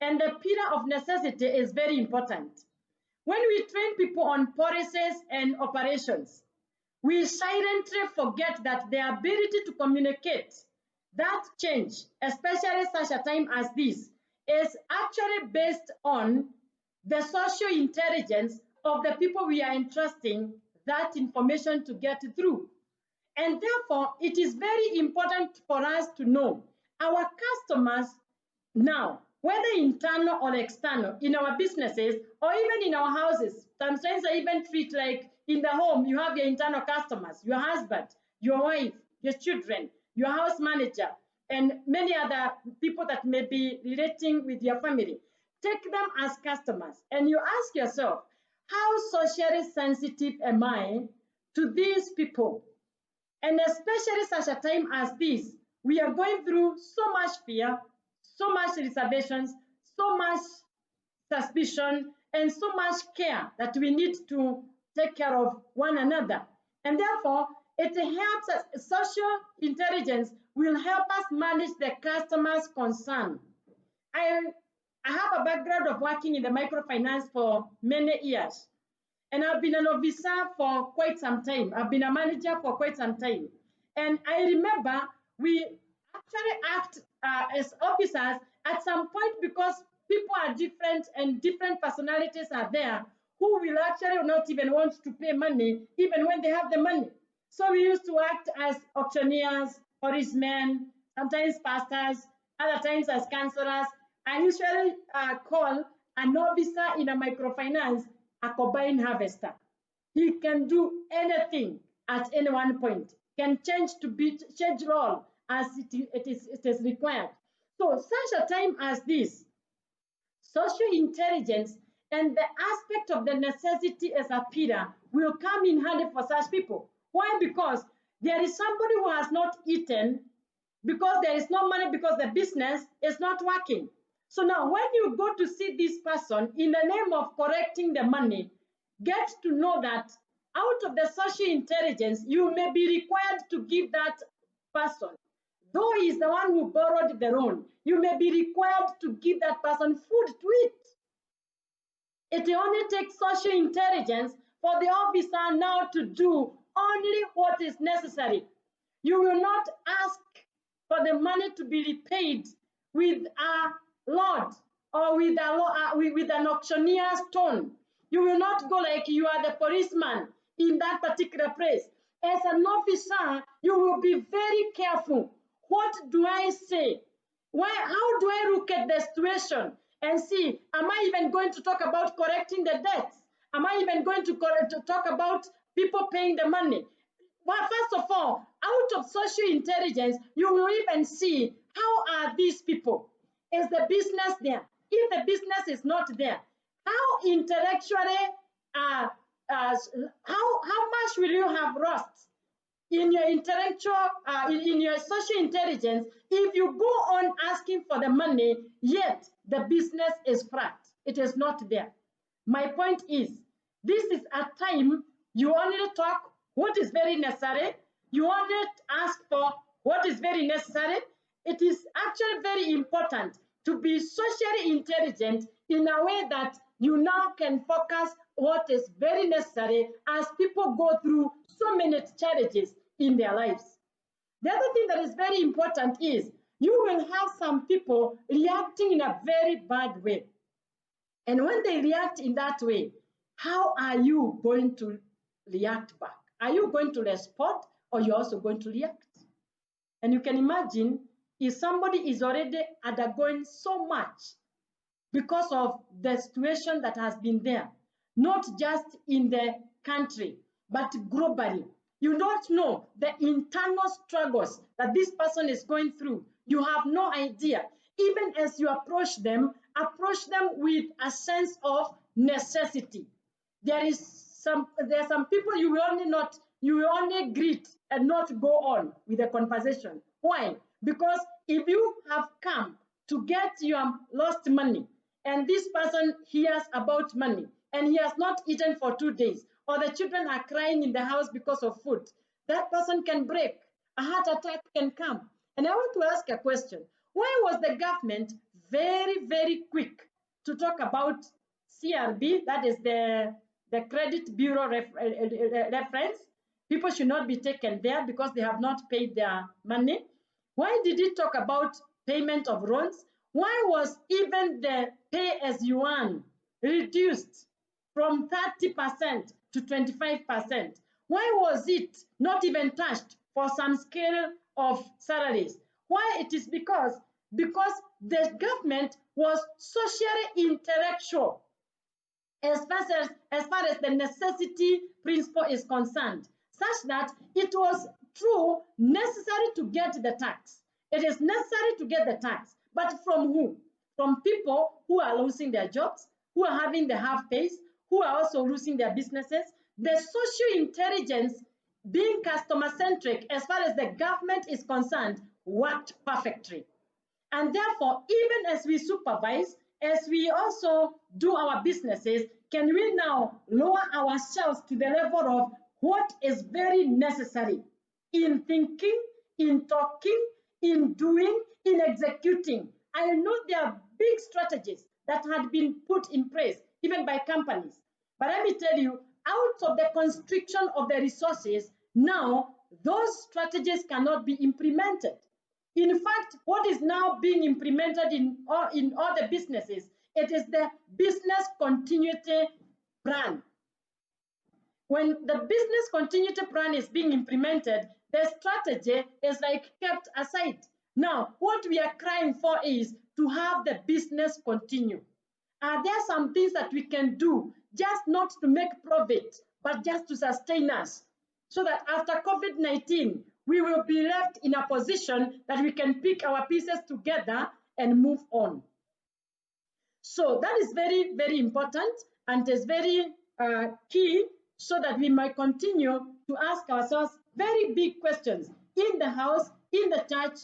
And the pillar of necessity is very important. When we train people on policies and operations, we silently forget that their ability to communicate that change, especially such a time as this, is actually based on the social intelligence of the people we are entrusting that information to get through. And therefore, it is very important for us to know our customers now, whether internal or external, in our businesses or even in our houses. Sometimes I even treat like in the home, you have your internal customers, your husband, your wife, your children, your house manager, and many other people that may be relating with your family. Take them as customers and you ask yourself, how socially sensitive am I to these people? And especially such a time as this, we are going through so much fear, so much reservations, so much suspicion, and so much care that we need to take care of one another. And therefore, it helps us, social intelligence will help us manage the customer's concern. I have a background of working in the microfinance for many years. And I've been an officer for quite some time. I've been a manager for quite some time. And I remember we actually act as officers at some point because people are different and different personalities are there who will actually not even want to pay money even when they have the money. So we used to act as auctioneers, policemen, sometimes pastors, other times as counselors. I usually call an officer in a microfinance a combine harvester. He can do anything at any one point, can change role as it is required. So such a time as this, social intelligence and the aspect of the necessity as a pillar will come in handy for such people. Why? Because there is somebody who has not eaten because there is no money because the business is not working. So now when you go to see this person in the name of correcting the money, get to know that out of the social intelligence, you may be required to give that person, though he is the one who borrowed the loan, you may be required to give that person food to eat. It only takes social intelligence for the officer now to do only what is necessary. You will not ask for the money to be repaid with a load or with an auctioneer's tone. You will not go like you are the policeman in that particular place. As an officer, you will be very careful. What do I say? How do I look at the situation and see, am I even going to talk about correcting the debts? Am I even going to talk about people paying the money? Well, first of all, out of social intelligence, you will even see how are these people? Is the business there? If the business is not there, how intellectually, how much will you have lost in your intellectual, in your social intelligence if you go on asking for the money, yet the business is flat? It is not there. My point is, this is a time you only talk what is very necessary. You only ask for what is very necessary. It is actually very important to be socially intelligent in a way that you now can focus what is very necessary as people go through so many challenges in their lives. The other thing that is very important is you will have some people reacting in a very bad way. And when they react in that way, how are you going to react back? Are you going to respond or you're also going to react? And you can imagine if somebody is already undergoing so much because of the situation that has been there, not just in the country, but globally. You don't know the internal struggles that this person is going through. You have no idea. Even as you approach them with a sense of necessity. There are some people you will only greet and not go on with the conversation. Why? Because if you have come to get your lost money and this person hears about money and he has not eaten for 2 days, or the children are crying in the house because of food, that person can break. A heart attack can come. And I want to ask a question. Why was the government very, very quick to talk about CRB, that is the Credit Bureau reference. People should not be taken there because they have not paid their money. Why did it talk about payment of loans? Why was even the pay as you earn reduced from 30% to 25%? Why was it not even touched for some scale of salaries? Why? It is because the government was socially intellectual as far as the necessity principle is concerned, such that it was true necessary to get the tax. It is necessary to get the tax, but from who? From people who are losing their jobs, who are having the half pays, who are also losing their businesses. The social intelligence, being customer centric as far as the government is concerned, worked perfectly. And therefore, even as we supervise, as we also do our businesses, can we now lower ourselves to the level of what is very necessary in thinking, in talking, in doing, in executing? I know there are big strategies that had been put in place, even by companies. But let me tell you, out of the constriction of the resources, now those strategies cannot be implemented. In fact, what is now being implemented in all the businesses, it is the business continuity plan. When the business continuity plan is being implemented, the strategy is like kept aside. Now, what we are crying for is to have the business continue. Are there some things that we can do just not to make profit, but just to sustain us, so that after COVID-19, we will be left in a position that we can pick our pieces together and move on? So that is very, very important, and is very key, so that we might continue to ask ourselves very big questions in the house, in the church.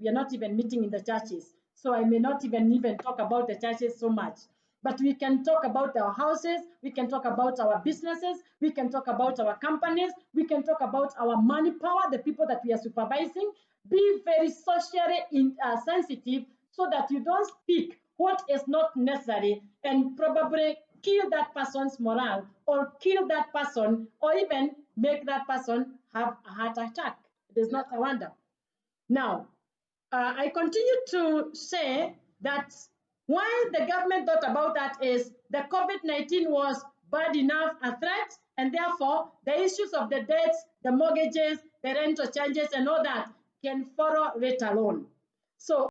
We are not even meeting in the churches, so I may not even talk about the churches so much. But we can talk about our houses, we can talk about our businesses, we can talk about our companies, we can talk about our money power, the people that we are supervising. Be very socially sensitive, so that you don't speak what is not necessary and probably kill that person's morale, or kill that person, or even make that person have a heart attack. It is not a wonder. Now, I continue to say that why the government thought about that is the COVID-19 was bad enough a threat, and therefore the issues of the debts, the mortgages, the rental charges, and all that can follow let alone. So